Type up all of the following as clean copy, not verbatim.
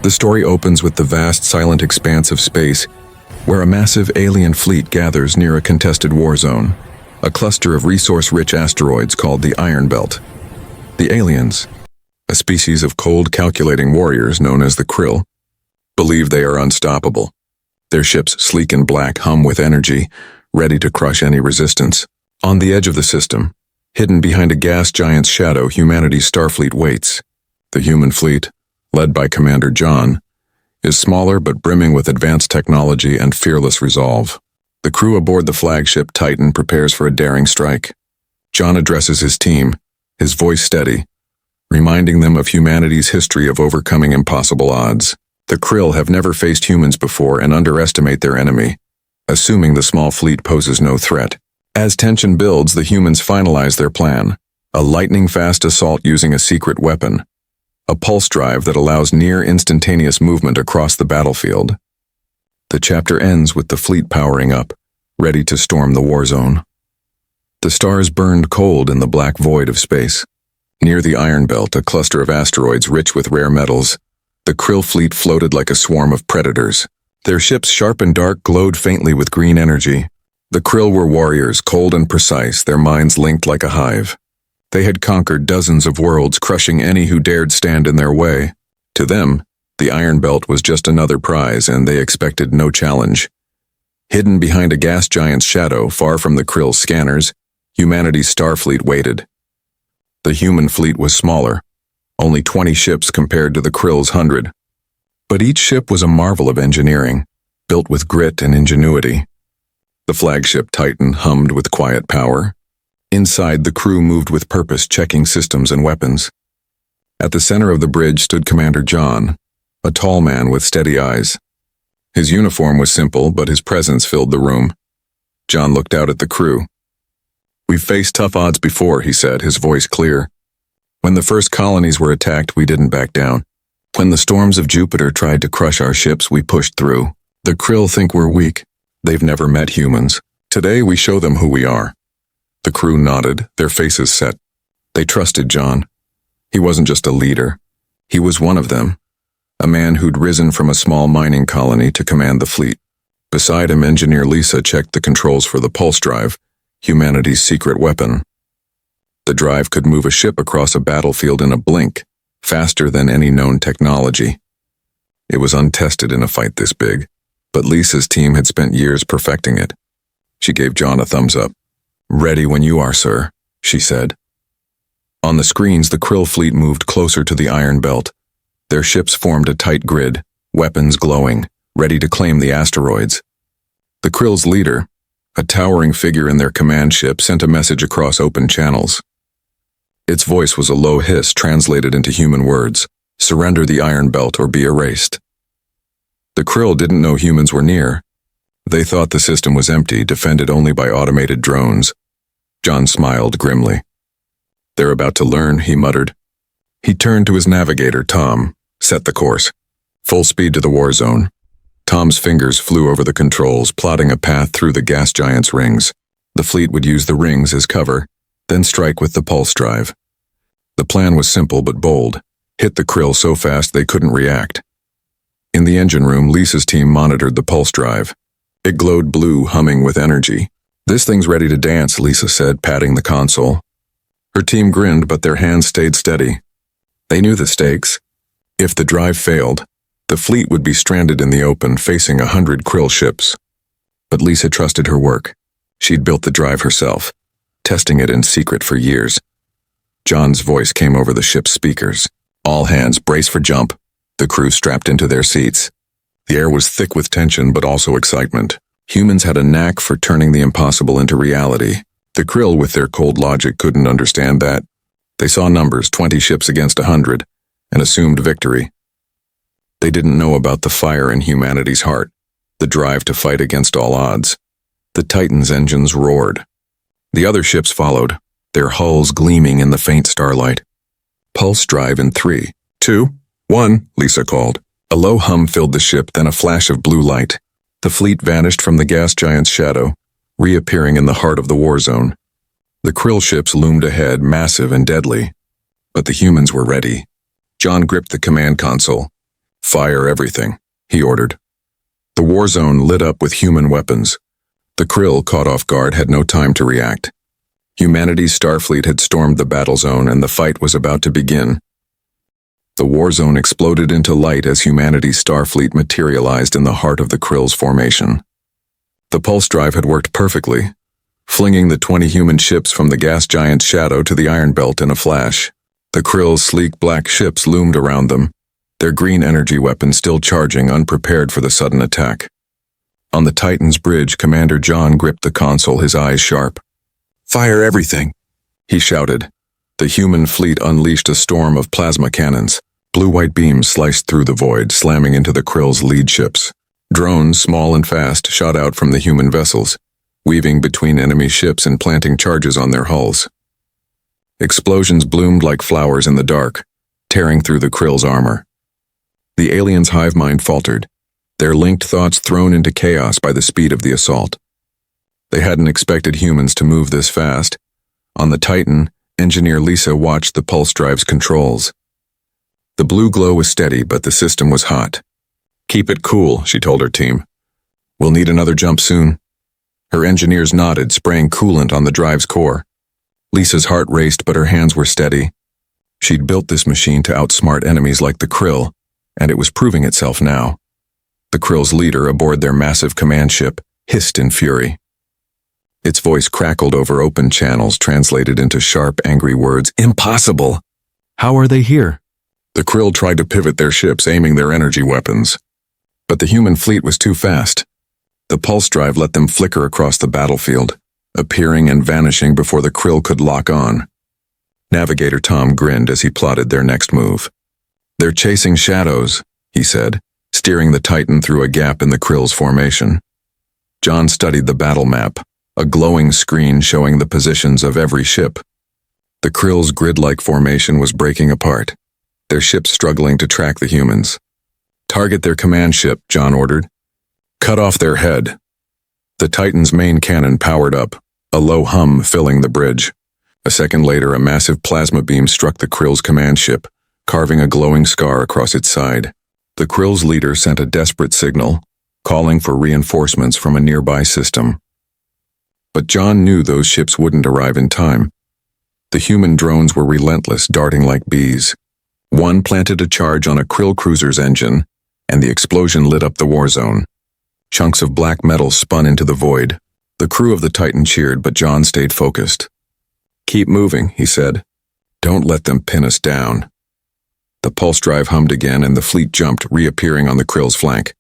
The story opens with the vast, silent expanse of space, where a massive alien fleet gathers near a contested war zone, a cluster of resource-rich asteroids called the Iron Belt. The aliens, a species of cold, calculating warriors known as the Krill, believe they are unstoppable. Their ships, sleek and black, hum with energy, ready to crush any resistance. On the edge of the system, hidden behind a gas giant's shadow, humanity's Starfleet waits. The human fleet, led by Commander John, is smaller but brimming with advanced technology and fearless resolve. The crew aboard the flagship Titan prepares for a daring strike. John addresses his team, his voice steady, reminding them of humanity's history of overcoming impossible odds. The Krill have never faced humans before and underestimate their enemy, assuming the small fleet poses no threat. As tension builds, the humans finalize their plan, a lightning-fast assault using a secret weapon, a pulse drive that allows near-instantaneous movement across the battlefield. The chapter ends with the fleet powering up, ready to storm the war zone. The stars burned cold in the black void of space. Near the Iron Belt, a cluster of asteroids rich with rare metals, the Krill fleet floated like a swarm of predators. Their ships, sharp and dark, glowed faintly with green energy. The Krill were warriors, cold and precise, their minds linked like a hive. They had conquered dozens of worlds, crushing any who dared stand in their way. To them, the Iron Belt was just another prize, and they expected no challenge. Hidden behind a gas giant's shadow, far from the Krill's scanners, humanity's Starfleet waited. The human fleet was smaller, only 20 ships compared to the Krill's 100. But each ship was a marvel of engineering, built with grit and ingenuity. The flagship Titan hummed with quiet power. Inside, the crew moved with purpose, checking systems and weapons. At the center of the bridge stood Commander John, a tall man with steady eyes. His uniform was simple, but his presence filled the room. John looked out at the crew. "We've faced tough odds before," he said, his voice clear. "When the first colonies were attacked, we didn't back down. When the storms of Jupiter tried to crush our ships, we pushed through. The Krill think we're weak. They've never met humans. Today, we show them who we are." The crew nodded, their faces set. They trusted John. He wasn't just a leader. He was one of them, a man who'd risen from a small mining colony to command the fleet. Beside him, Engineer Lisa checked the controls for the pulse drive, humanity's secret weapon. The drive could move a ship across a battlefield in a blink, faster than any known technology. It was untested in a fight this big, but Lisa's team had spent years perfecting it. She gave John a thumbs up. "Ready when you are, sir," she said. On the screens, the Krill fleet moved closer to the Iron Belt. Their ships formed a tight grid, weapons glowing, ready to claim the asteroids. The Krill's leader, a towering figure in their command ship, sent a message across open channels. Its voice was a low hiss translated into human words: "Surrender the Iron Belt or be erased." The Krill didn't know humans were near. They thought the system was empty, defended only by automated drones. John smiled grimly. "They're about to learn," he muttered. He turned to his navigator, Tom. "Set the course. Full speed to the war zone." Tom's fingers flew over the controls, plotting a path through the gas giant's rings. The fleet would use the rings as cover, then strike with the pulse drive. The plan was simple but bold. Hit the Krill so fast they couldn't react. In the engine room, Lisa's team monitored the pulse drive. It glowed blue, humming with energy. "This thing's ready to dance," Lisa said, patting the console. Her team grinned, but their hands stayed steady. They knew the stakes. If the drive failed, the fleet would be stranded in the open, facing 100 Krill ships. But Lisa trusted her work. She'd built the drive herself, testing it in secret for years. John's voice came over the ship's speakers. "All hands, brace for jump." The crew strapped into their seats. The air was thick with tension, but also excitement. Humans had a knack for turning the impossible into reality. The Krill, with their cold logic, couldn't understand that. They saw numbers, 20 ships against 100, and assumed victory. They didn't know about the fire in humanity's heart, the drive to fight against all odds. The Titan's engines roared. The other ships followed, their hulls gleaming in the faint starlight. "Pulse drive in 3, 2, 1, Lisa called. A low hum filled the ship, then a flash of blue light. The fleet vanished from the gas giant's shadow, reappearing in the heart of the war zone. The Krill ships loomed ahead, massive and deadly. But the humans were ready. John gripped the command console. Fire everything, he ordered. The war zone lit up with human weapons. The Krill, caught off guard, had no time to react. Humanity's Starfleet had stormed the battle zone and the fight was about to begin. The war zone exploded into light as humanity's Starfleet materialized in the heart of the Krill's formation. The pulse drive had worked perfectly, flinging the 20 human ships from the gas giant's shadow to the iron belt in a flash. The Krill's sleek black ships loomed around them, their green energy weapons still charging, unprepared for the sudden attack. On the Titan's bridge, Commander John gripped the console, his eyes sharp. "Fire everything," he shouted. The human fleet unleashed a storm of plasma cannons. Blue-white beams sliced through the void, slamming into the Krill's lead ships. Drones, small and fast, shot out from the human vessels, weaving between enemy ships and planting charges on their hulls. Explosions bloomed like flowers in the dark, tearing through the Krill's armor. The aliens' hive mind faltered, their linked thoughts thrown into chaos by the speed of the assault. They hadn't expected humans to move this fast. On the Titan, Engineer Lisa watched the pulse drive's controls. The blue glow was steady, but the system was hot. "Keep it cool," she told her team. "We'll need another jump soon." Her engineers nodded, spraying coolant on the drive's core. Lisa's heart raced, but her hands were steady. She'd built this machine to outsmart enemies like the Krill, and it was proving itself now. The Krill's leader aboard their massive command ship hissed in fury. Its voice crackled over open channels, translated into sharp, angry words. "Impossible! How are they here?" The Krill tried to pivot their ships, aiming their energy weapons. But the human fleet was too fast. The pulse drive let them flicker across the battlefield, appearing and vanishing before the Krill could lock on. Navigator Tom grinned as he plotted their next move. "They're chasing shadows," he said, steering the Titan through a gap in the Krill's formation. John studied the battle map, a glowing screen showing the positions of every ship. The Krill's grid-like formation was breaking apart, their ships struggling to track the humans. "Target their command ship," John ordered. "Cut off their head." The Titan's main cannon powered up, a low hum filling the bridge. A second later, a massive plasma beam struck the Krill's command ship, carving a glowing scar across its side. The Krill's leader sent a desperate signal, calling for reinforcements from a nearby system. But John knew those ships wouldn't arrive in time. The human drones were relentless, darting like bees. One planted a charge on a Krill cruiser's engine, and the explosion lit up the war zone. Chunks of black metal spun into the void. The crew of the Titan cheered, but John stayed focused. "Keep moving," he said. "Don't let them pin us down." The pulse drive hummed again, and the fleet jumped, reappearing on the Krill's flank.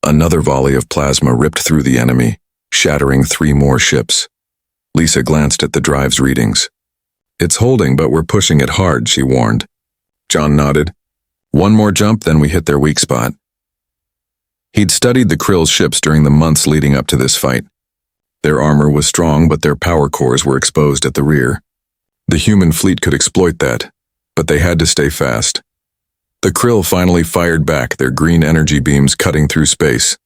Another volley of plasma ripped through the enemy, shattering 3 more ships. Lisa glanced at the drive's readings. "It's holding, but we're pushing it hard," she warned. John nodded. "One more jump, then we hit their weak spot." He'd studied the Krill's ships during the months leading up to this fight. Their armor was strong, but their power cores were exposed at the rear. The human fleet could exploit that, but they had to stay fast. The Krill finally fired back, their green energy beams cutting through space.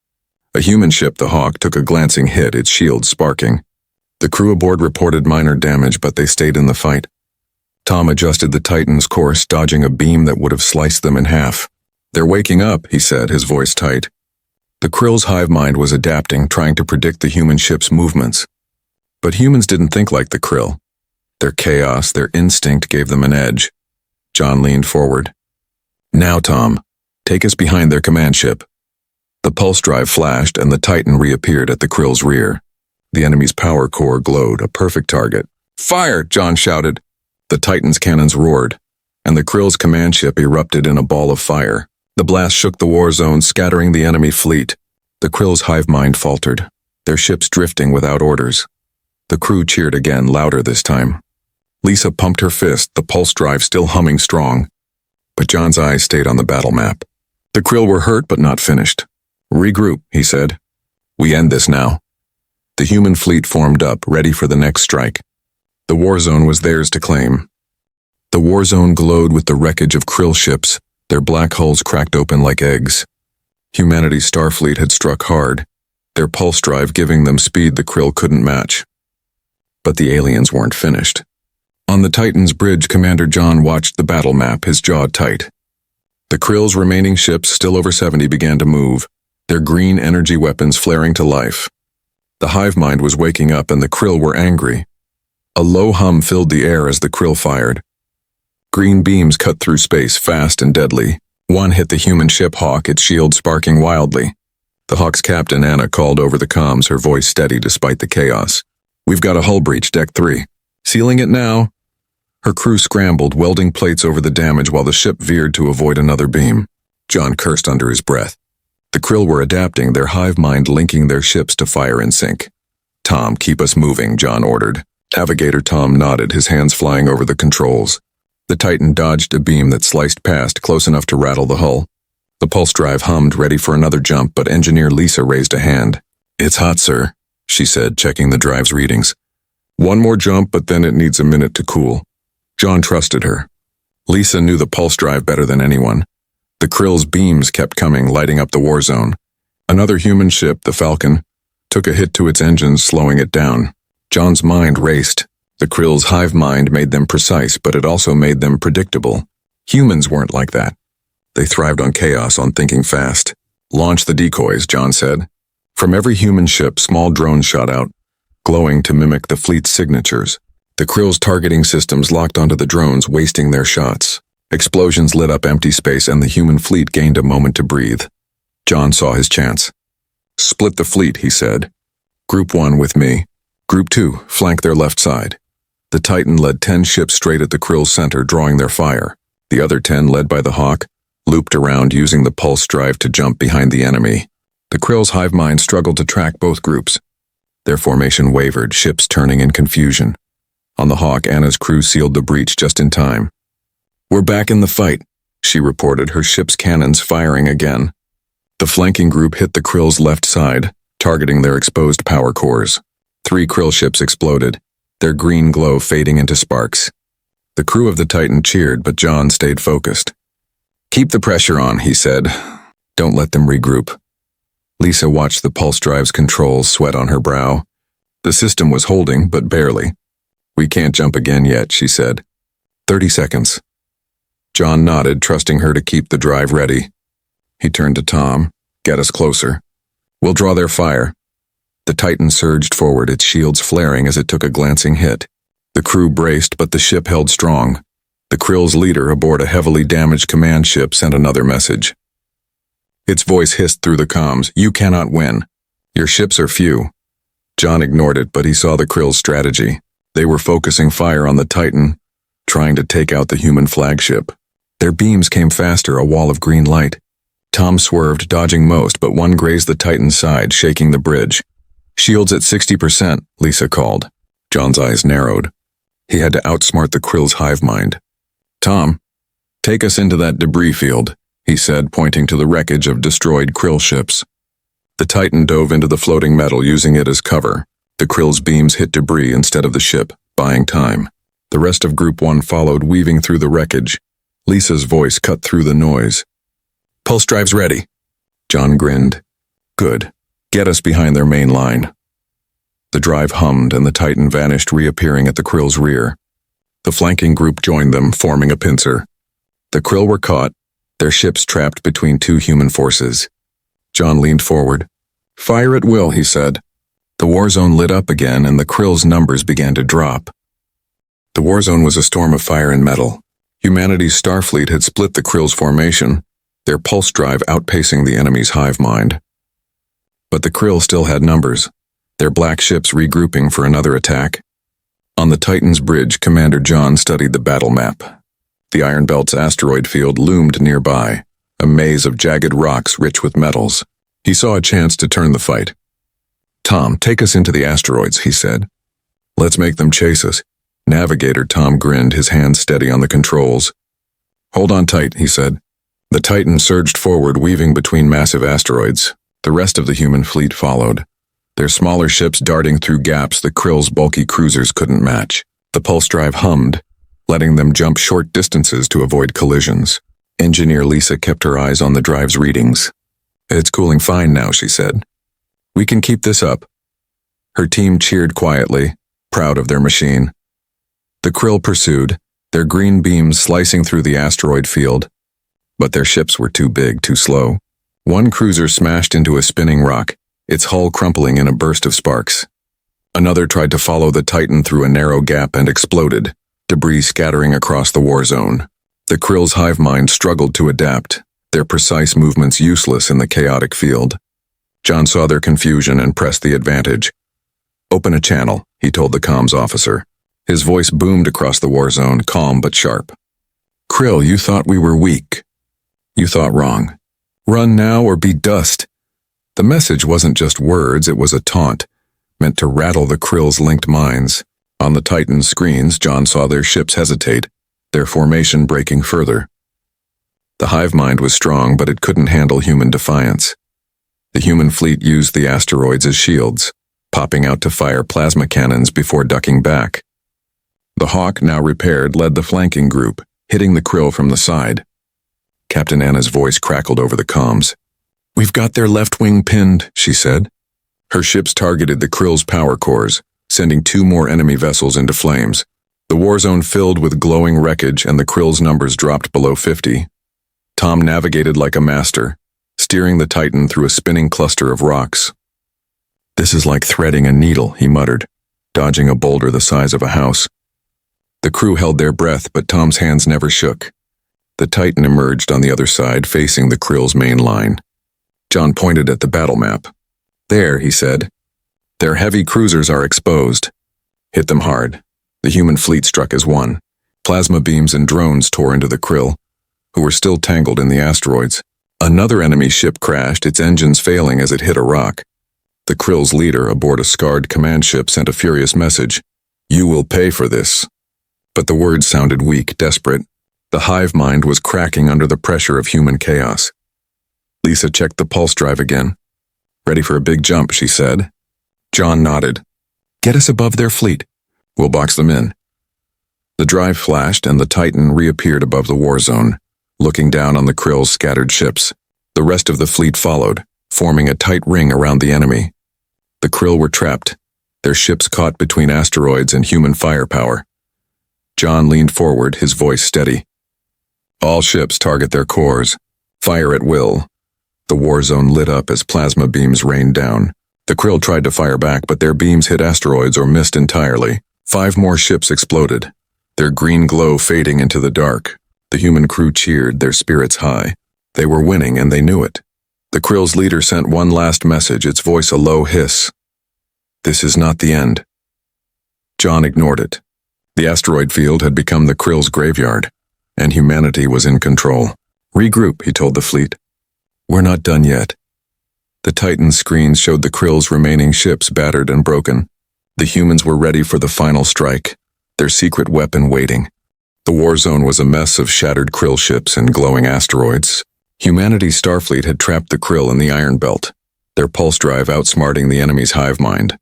A human ship, the Hawk, took a glancing hit, its shield sparking. The crew aboard reported minor damage, but they stayed in the fight. Tom adjusted the Titan's course, dodging a beam that would have sliced them in half. "They're waking up," he said, his voice tight. The Krill's hive mind was adapting, trying to predict the human ship's movements. But humans didn't think like the Krill. Their chaos, their instinct gave them an edge. John leaned forward. "Now, Tom, take us behind their command ship." The pulse drive flashed, and the Titan reappeared at the Krill's rear. The enemy's power core glowed, a perfect target. "Fire!" John shouted. The Titan's cannons roared, and the Krill's command ship erupted in a ball of fire. The blast shook the war zone, scattering the enemy fleet. The Krill's hive mind faltered, their ships drifting without orders. The crew cheered again, louder this time. Lisa pumped her fist, the pulse drive still humming strong. But John's eyes stayed on the battle map. The Krill were hurt but not finished. "Regroup," he said. "We end this now." The human fleet formed up, ready for the next strike. The war zone was theirs to claim. The war zone glowed with the wreckage of Krill ships, their black hulls cracked open like eggs. Humanity's Starfleet had struck hard, their pulse drive giving them speed the Krill couldn't match. But the aliens weren't finished. On the Titan's bridge, Commander John watched the battle map, his jaw tight. The Krill's remaining ships, still over 70, began to move, their green energy weapons flaring to life. The hive mind was waking up and the Krill were angry. A low hum filled the air as the Krill fired. Green beams cut through space, fast and deadly. One hit the human ship Hawk, its shield sparking wildly. The Hawk's captain, Anna, called over the comms, her voice steady despite the chaos. "We've got a hull breach, Deck 3. Sealing it now." Her crew scrambled, welding plates over the damage while the ship veered to avoid another beam. John cursed under his breath. The Krill were adapting, their hive mind linking their ships to fire in sync. "Tom, keep us moving," John ordered. Navigator Tom nodded, his hands flying over the controls. The Titan dodged a beam that sliced past, close enough to rattle the hull. The pulse drive hummed, ready for another jump, but Engineer Lisa raised a hand. "It's hot, sir," she said, checking the drive's readings. "One more jump, but then it needs a minute to cool." John trusted her. Lisa knew the pulse drive better than anyone. The Krill's beams kept coming, lighting up the war zone. Another human ship, the Falcon, took a hit to its engines, slowing it down. John's mind raced. The Krill's hive mind made them precise, but it also made them predictable. Humans weren't like that. They thrived on chaos, on thinking fast. "Launch the decoys," John said. From every human ship, small drones shot out, glowing to mimic the fleet's signatures. The Krill's targeting systems locked onto the drones, wasting their shots. Explosions lit up empty space, and the human fleet gained a moment to breathe. John saw his chance. "Split the fleet," he said. "Group 1 with me. Group 2, flank their left side." The Titan led 10 ships straight at the Krill's center, drawing their fire. The other 10, led by the Hawk, looped around using the pulse drive to jump behind the enemy. The Krill's hive mind struggled to track both groups. Their formation wavered, ships turning in confusion. On the Hawk, Anna's crew sealed the breach just in time. "We're back in the fight," she reported, her ship's cannons firing again. The flanking group hit the Krill's left side, targeting their exposed power cores. 3 Krill ships exploded, their green glow fading into sparks. The crew of the Titan cheered, but John stayed focused. "Keep the pressure on," he said. "Don't let them regroup." Lisa watched the pulse drive's controls, sweat on her brow. The system was holding, but barely. "We can't jump again yet," she said. 30 seconds. John nodded, trusting her to keep the drive ready. He turned to Tom. "Get us closer. We'll draw their fire." The Titan surged forward, its shields flaring as it took a glancing hit. The crew braced, but the ship held strong. The Krill's leader aboard a heavily damaged command ship sent another message. Its voice hissed through the comms, "You cannot win. Your ships are few." John ignored it, but he saw the Krill's strategy. They were focusing fire on the Titan, trying to take out the human flagship. Their beams came faster, a wall of green light. Tom swerved, dodging most, but one grazed the Titan's side, shaking the bridge. "Shields at 60%, Lisa called. John's eyes narrowed. He had to outsmart the Krill's hive mind. "Tom, take us into that debris field," he said, pointing to the wreckage of destroyed Krill ships. The Titan dove into the floating metal, using it as cover. The Krill's beams hit debris instead of the ship, buying time. The rest of Group 1 followed, weaving through the wreckage. Lisa's voice cut through the noise. "Pulse drive's ready." John grinned. "Good. Get us behind their main line." The drive hummed, and the Titan vanished, reappearing at the Krill's rear. The flanking group joined them, forming a pincer. The Krill were caught, their ships trapped between 2 human forces. John leaned forward. "Fire at will," he said. The war zone lit up again, and the Krill's numbers began to drop. The war zone was a storm of fire and metal. Humanity's Starfleet had split the Krill's formation, their pulse drive outpacing the enemy's hive mind. But the Krill still had numbers, their black ships regrouping for another attack. On the Titan's bridge, Commander John studied the battle map. The Iron Belt's asteroid field loomed nearby, a maze of jagged rocks rich with metals. He saw a chance to turn the fight. "Tom, take us into the asteroids," he said. "Let's make them chase us." Navigator Tom grinned, his hands steady on the controls. "Hold on tight," he said. The Titan surged forward, weaving between massive asteroids. The rest of the human fleet followed, their smaller ships darting through gaps the Krill's bulky cruisers couldn't match. The pulse drive hummed, letting them jump short distances to avoid collisions. Engineer Lisa kept her eyes on the drive's readings. "It's cooling fine now," she said. "We can keep this up." Her team cheered quietly, proud of their machine. The Krill pursued, their green beams slicing through the asteroid field. But their ships were too big, too slow. One cruiser smashed into a spinning rock, its hull crumpling in a burst of sparks. Another tried to follow the Titan through a narrow gap and exploded, debris scattering across the war zone. The Krill's hive mind struggled to adapt, their precise movements useless in the chaotic field. John saw their confusion and pressed the advantage. "Open a channel," he told the comms officer. His voice boomed across the war zone, calm but sharp. "Krill, you thought we were weak. You thought wrong. Run now or be dust." The message wasn't just words, it was a taunt, meant to rattle the Krill's linked minds. On the Titan's screens, John saw their ships hesitate, their formation breaking further. The hive mind was strong, but it couldn't handle human defiance. The human fleet used the asteroids as shields, popping out to fire plasma cannons before ducking back. The Hawk, now repaired, led the flanking group, hitting the Krill from the side. Captain Anna's voice crackled over the comms. "We've got their left wing pinned," she said. Her ships targeted the Krill's power cores, sending 2 more enemy vessels into flames. The war zone filled with glowing wreckage and the Krill's numbers dropped below 50. Tom navigated like a master, steering the Titan through a spinning cluster of rocks. "This is like threading a needle," he muttered, dodging a boulder the size of a house. The crew held their breath, but Tom's hands never shook. The Titan emerged on the other side, facing the Krill's main line. John pointed at the battle map. "There," he said. "Their heavy cruisers are exposed. Hit them hard." The human fleet struck as one. Plasma beams and drones tore into the Krill, who were still tangled in the asteroids. Another enemy ship crashed, its engines failing as it hit a rock. The Krill's leader aboard a scarred command ship sent a furious message. "You will pay for this." But the words sounded weak, desperate. The hive mind was cracking under the pressure of human chaos. Lisa checked the pulse drive again. "Ready for a big jump," she said. John nodded. "Get us above their fleet. We'll box them in." The drive flashed and the Titan reappeared above the war zone, looking down on the Krill's scattered ships. The rest of the fleet followed, forming a tight ring around the enemy. The Krill were trapped, their ships caught between asteroids and human firepower. John leaned forward, his voice steady. "All ships target their cores. Fire at will." The war zone lit up as plasma beams rained down. The Krill tried to fire back, but their beams hit asteroids or missed entirely. 5 more ships exploded, their green glow fading into the dark. The human crew cheered, their spirits high. They were winning, and they knew it. The Krill's leader sent one last message, its voice a low hiss. "This is not the end." John ignored it. The asteroid field had become the Krill's graveyard, and humanity was in control. "Regroup," he told the fleet. "We're not done yet." The Titan's screens showed the Krill's remaining ships battered and broken. The humans were ready for the final strike, their secret weapon waiting. The war zone was a mess of shattered Krill ships and glowing asteroids. Humanity's Starfleet had trapped the Krill in the Iron Belt, their pulse drive outsmarting the enemy's hive mind.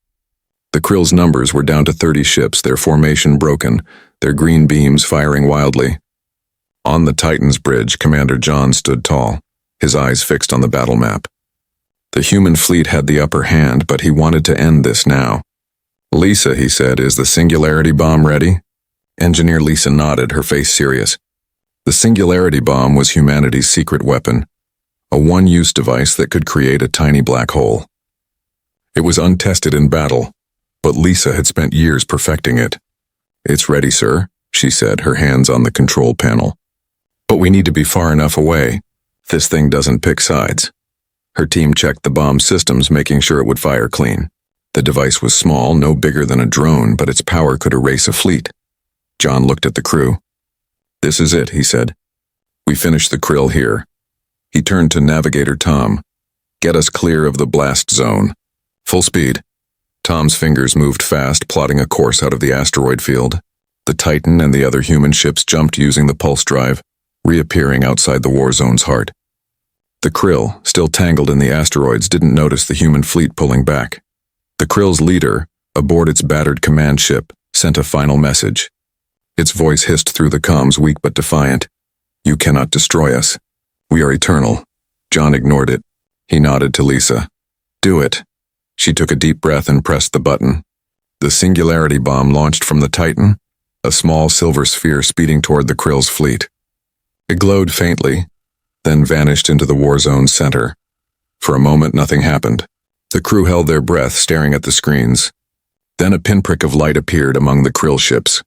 The Krill's numbers were down to 30 ships, their formation broken, their green beams firing wildly. On the Titan's bridge, Commander John stood tall, his eyes fixed on the battle map. The human fleet had the upper hand, but he wanted to end this now. "Lisa," he said, "is the Singularity Bomb ready?" Engineer Lisa nodded, her face serious. The Singularity Bomb was humanity's secret weapon, a one-use device that could create a tiny black hole. It was untested in battle, but Lisa had spent years perfecting it. "It's ready, sir," she said, her hands on the control panel. "But we need to be far enough away. This thing doesn't pick sides." Her team checked the bomb systems, making sure it would fire clean. The device was small, no bigger than a drone, but its power could erase a fleet. John looked at the crew. "This is it," he said. "We finished the Krill here." He turned to Navigator Tom. "Get us clear of the blast zone. Full speed." Tom's fingers moved fast, plotting a course out of the asteroid field. The Titan and the other human ships jumped using the pulse drive, reappearing outside the war zone's heart. The Krill, still tangled in the asteroids, didn't notice the human fleet pulling back. The Krill's leader, aboard its battered command ship, sent a final message. Its voice hissed through the comms, weak but defiant. "You cannot destroy us. We are eternal." John ignored it. He nodded to Lisa. "Do it." She took a deep breath and pressed the button. The Singularity Bomb launched from the Titan, a small silver sphere speeding toward the Krill's fleet. It glowed faintly, then vanished into the war zone's center. For a moment, nothing happened. The crew held their breath, staring at the screens. Then a pinprick of light appeared among the Krill ships.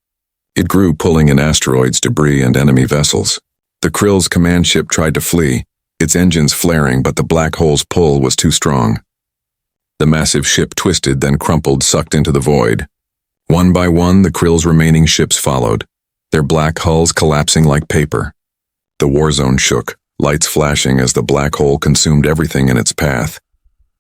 It grew, pulling in asteroids, debris, and enemy vessels. The Krill's command ship tried to flee, its engines flaring, but the black hole's pull was too strong. The massive ship twisted, then crumpled, sucked into the void. One by one, the Krill's remaining ships followed, their black hulls collapsing like paper. The war zone shook, lights flashing as the black hole consumed everything in its path.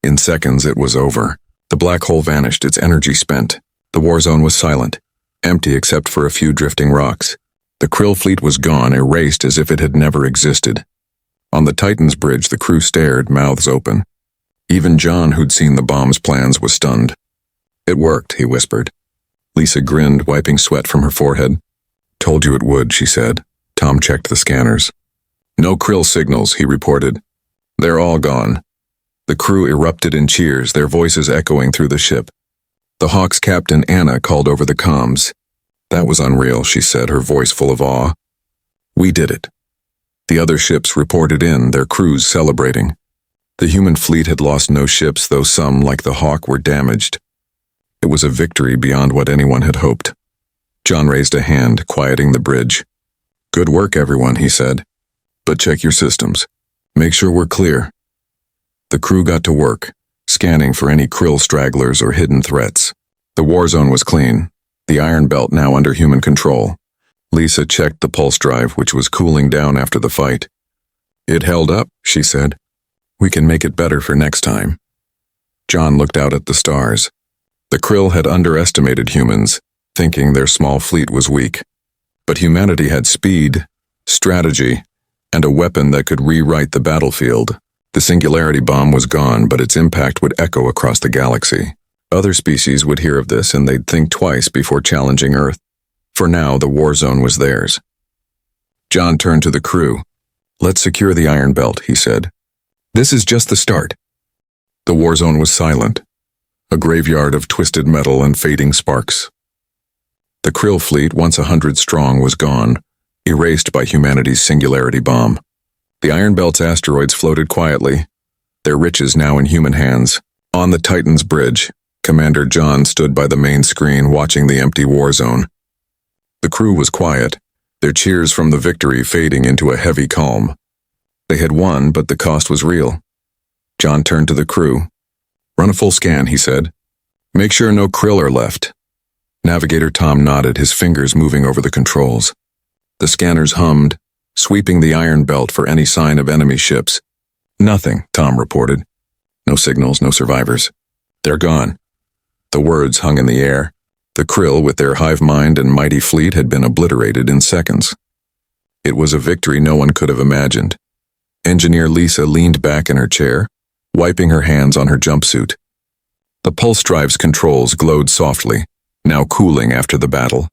In seconds, it was over. The black hole vanished, its energy spent. The war zone was silent, empty except for a few drifting rocks. The Krill fleet was gone, erased as if it had never existed. On the Titan's bridge, the crew stared, mouths open. Even John, who'd seen the bomb's plans, was stunned. "It worked," he whispered. Lisa grinned, wiping sweat from her forehead. "Told you it would," she said. Tom checked the scanners. "No Krill signals," he reported. "They're all gone." The crew erupted in cheers, their voices echoing through the ship. The Hawk's captain, Anna, called over the comms. "That was unreal," she said, her voice full of awe. "We did it." The other ships reported in, their crews celebrating. The human fleet had lost no ships, though some, like the Hawk, were damaged. It was a victory beyond what anyone had hoped. John raised a hand, quieting the bridge. "Good work, everyone," he said. "But check your systems. Make sure we're clear." The crew got to work, scanning for any Krill stragglers or hidden threats. The war zone was clean, the iron belt now under human control. Lisa checked the pulse drive, which was cooling down after the fight. "It held up," she said. "We can make it better for next time." John looked out at the stars. The Krill had underestimated humans, thinking their small fleet was weak. But humanity had speed, strategy, and a weapon that could rewrite the battlefield. The singularity bomb was gone, but its impact would echo across the galaxy. Other species would hear of this, and they'd think twice before challenging Earth. For now, the war zone was theirs. John turned to the crew. "Let's secure the iron belt," he said. "This is just the start." The war zone was silent, a graveyard of twisted metal and fading sparks. The Krill fleet, once 100 strong, was gone, erased by humanity's singularity bomb. The Iron Belt's asteroids floated quietly, their riches now in human hands. On the Titan's bridge, Commander John stood by the main screen watching the empty war zone. The crew was quiet, their cheers from the victory fading into a heavy calm. They had won, but the cost was real. John turned to the crew. "Run a full scan," he said. "Make sure no Krill are left." Navigator Tom nodded, his fingers moving over the controls. The scanners hummed, sweeping the iron belt for any sign of enemy ships. "Nothing," Tom reported. "No signals, no survivors. They're gone." The words hung in the air. The Krill, with their hive mind and mighty fleet, had been obliterated in seconds. It was a victory no one could have imagined. Engineer Lisa leaned back in her chair, wiping her hands on her jumpsuit. The pulse drive's controls glowed softly, now cooling after the battle.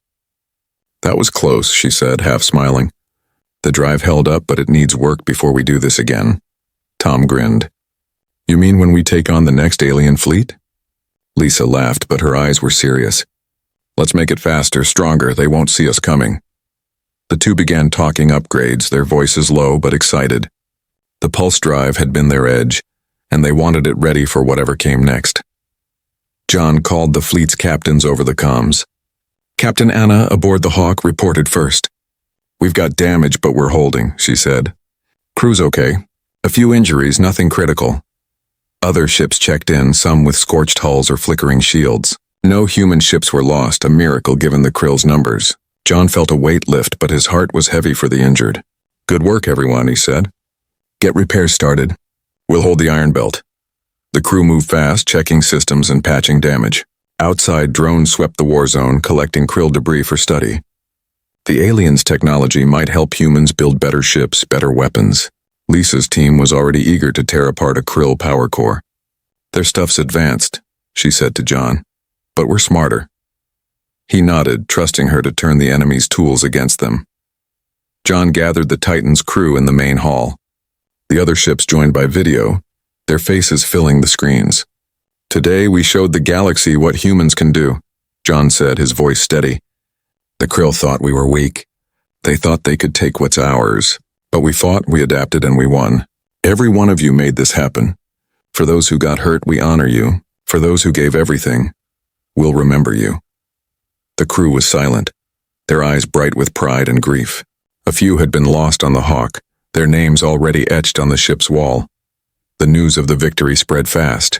"That was close," she said, half smiling. "The drive held up, but it needs work before we do this again." Tom grinned. "You mean when we take on the next alien fleet?" Lisa laughed, but her eyes were serious. "Let's make it faster, stronger. They won't see us coming." The two began talking upgrades, their voices low but excited. The pulse drive had been their edge, and they wanted it ready for whatever came next. John called the fleet's captains over the comms. Captain Anna, aboard the Hawk, reported first. "We've got damage, but we're holding," she said. "Crew's okay. A few injuries, nothing critical." Other ships checked in, some with scorched hulls or flickering shields. No human ships were lost, a miracle given the Krill's numbers. John felt a weight lift, but his heart was heavy for the injured. "Good work, everyone," he said. "Get repairs started. We'll hold the iron belt." The crew moved fast, checking systems and patching damage. Outside, drones swept the war zone, collecting Krill debris for study. The aliens' technology might help humans build better ships, better weapons. Lisa's team was already eager to tear apart a Krill power core. "Their stuff's advanced," she said to John, "but we're smarter." He nodded, trusting her to turn the enemy's tools against them. John gathered the Titan's crew in the main hall. The other ships joined by video, their faces filling the screens. "Today we showed the galaxy what humans can do," John said, his voice steady. "The Krill thought we were weak. They thought they could take what's ours, But we fought, we adapted, and we won. Every one of you made this happen. For those who got hurt, we honor you. For those who gave everything, we'll remember you." The crew was silent, their eyes bright with pride and grief. A few had been lost on the Hawk, their names already etched on the ship's wall. The news of the victory spread fast.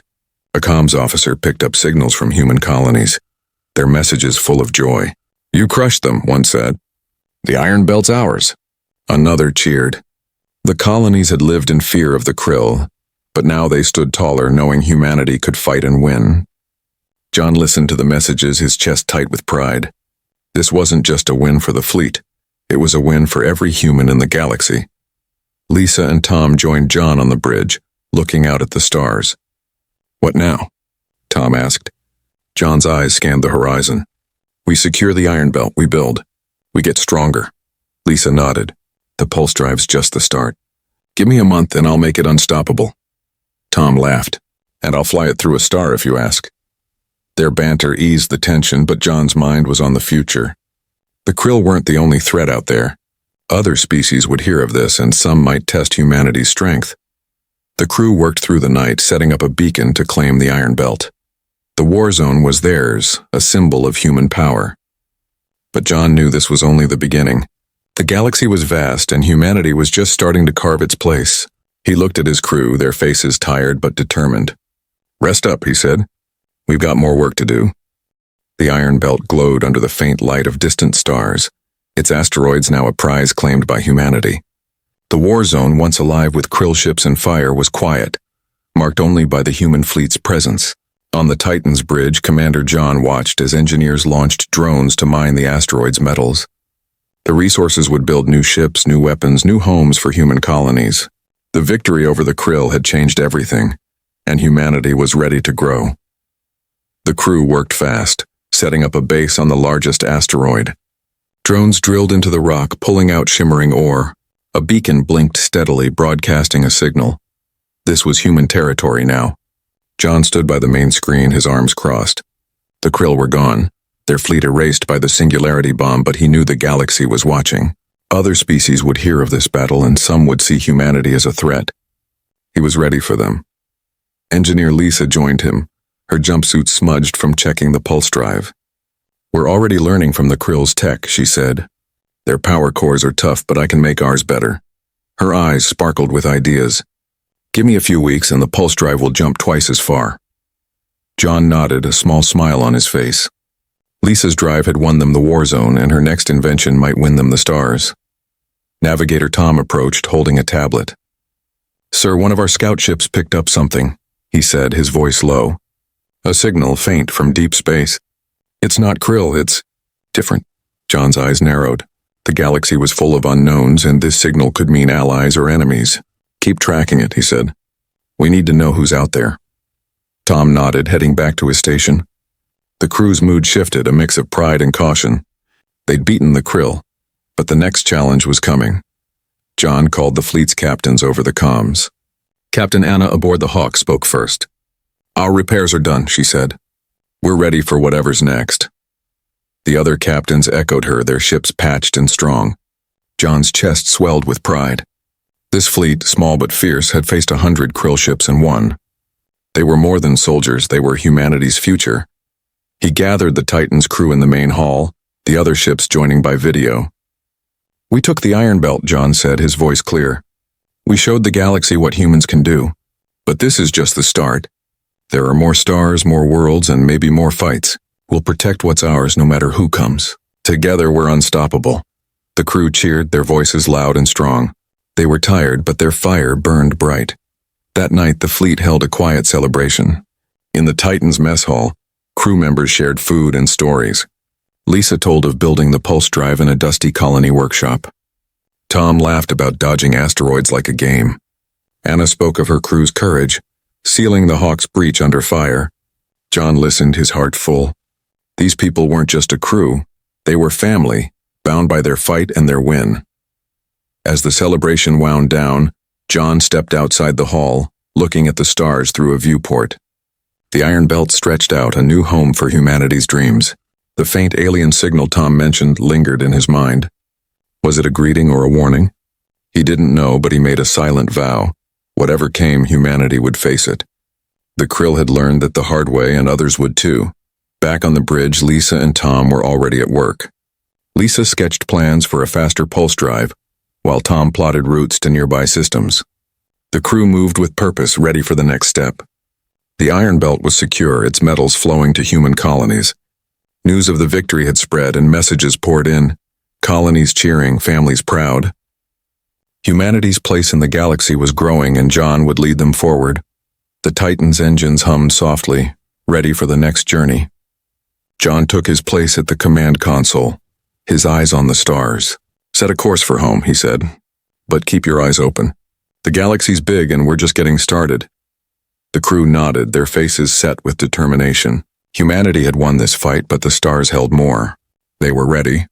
A comms officer picked up signals from human colonies, their messages full of joy. "You crushed them," one said. "The Iron Belt's ours." Another cheered. The colonies had lived in fear of the Krill, but now they stood taller, knowing humanity could fight and win. John listened to the messages, his chest tight with pride. This wasn't just a win for the fleet. It was a win for every human in the galaxy. Lisa and Tom joined John on the bridge, looking out at the stars. "What now?" Tom asked. John's eyes scanned the horizon. "We secure the Iron Belt, we build. We get stronger." Lisa nodded. "The pulse drive's just the start. Give me a month and I'll make it unstoppable." Tom laughed. "And I'll fly it through a star if you ask." Their banter eased the tension, but John's mind was on the future. The Krill weren't the only threat out there. Other species would hear of this, and some might test humanity's strength. The crew worked through the night, setting up a beacon to claim the Iron Belt. The war zone was theirs, a symbol of human power. But John knew this was only the beginning. The galaxy was vast, and humanity was just starting to carve its place. He looked at his crew, their faces tired but determined. "Rest up," he said. "We've got more work to do." The Iron Belt glowed under the faint light of distant stars, its asteroids now a prize claimed by humanity. The war zone, once alive with Krill ships and fire, was quiet, marked only by the human fleet's presence. On the Titan's bridge, Commander John watched as engineers launched drones to mine the asteroid's metals. The resources would build new ships, new weapons, new homes for human colonies. The victory over the Krill had changed everything, and humanity was ready to grow. The crew worked fast, setting up a base on the largest asteroid. Drones drilled into the rock, pulling out shimmering ore. A beacon blinked steadily, broadcasting a signal. This was human territory now. John stood by the main screen, his arms crossed. The Krill were gone, their fleet erased by the singularity bomb, but he knew the galaxy was watching. Other species would hear of this battle, and some would see humanity as a threat. He was ready for them. Engineer Lisa joined him, her jumpsuit smudged from checking the pulse drive. "We're already learning from the Krill's tech," she said. "Their power cores are tough, but I can make ours better." Her eyes sparkled with ideas. "Give me a few weeks and the pulse drive will jump twice as far." John nodded, a small smile on his face. Lisa's drive had won them the war zone, and her next invention might win them the stars. Navigator Tom approached, holding a tablet. "Sir, one of our scout ships picked up something," he said, his voice low. "A signal, faint, from deep space. It's not Krill, it's different." John's eyes narrowed. The galaxy was full of unknowns, and this signal could mean allies or enemies. "Keep tracking it," he said. "We need to know who's out there." Tom nodded, heading back to his station. The crew's mood shifted, a mix of pride and caution. They'd beaten the Krill, but the next challenge was coming. John called the fleet's captains over the comms. Captain Anna aboard the Hawk spoke first. "Our repairs are done," she said. "We're ready for whatever's next." The other captains echoed her, their ships patched and strong. John's chest swelled with pride. This fleet, small but fierce, had faced 100 Krill ships and won. They were more than soldiers, they were humanity's future. He gathered the Titan's crew in the main hall, the other ships joining by video. "We took the Iron Belt," John said, his voice clear. "We showed the galaxy what humans can do. But this is just the start. There are more stars, more worlds, and maybe more fights. We'll protect what's ours no matter who comes. Together we're unstoppable." The crew cheered, their voices loud and strong. They were tired, but their fire burned bright. That night the fleet held a quiet celebration. In the Titan's mess hall, crew members shared food and stories. Lisa told of building the pulse drive in a dusty colony workshop. Tom laughed about dodging asteroids like a game. Anna spoke of her crew's courage, sealing the Hawk's breach under fire. John listened, his heart full. These people weren't just a crew, they were family, bound by their fight and their win. As the celebration wound down, John stepped outside the hall, looking at the stars through a viewport. The Iron Belt stretched out, a new home for humanity's dreams. The faint alien signal Tom mentioned lingered in his mind. Was it a greeting or a warning? He didn't know, but he made a silent vow. Whatever came, humanity would face it. The Krill had learned that the hard way, and others would too. Back on the bridge, Lisa and Tom were already at work. Lisa sketched plans for a faster pulse drive, while Tom plotted routes to nearby systems. The crew moved with purpose, ready for the next step. The Iron Belt was secure, its metals flowing to human colonies. News of the victory had spread and messages poured in. Colonies cheering, families proud. Humanity's place in the galaxy was growing, and John would lead them forward. The Titan's engines hummed softly, ready for the next journey. John took his place at the command console, his eyes on the stars. "Set a course for home," he said. "But keep your eyes open. The galaxy's big and we're just getting started." The crew nodded, their faces set with determination. Humanity had won this fight, but the stars held more. They were ready.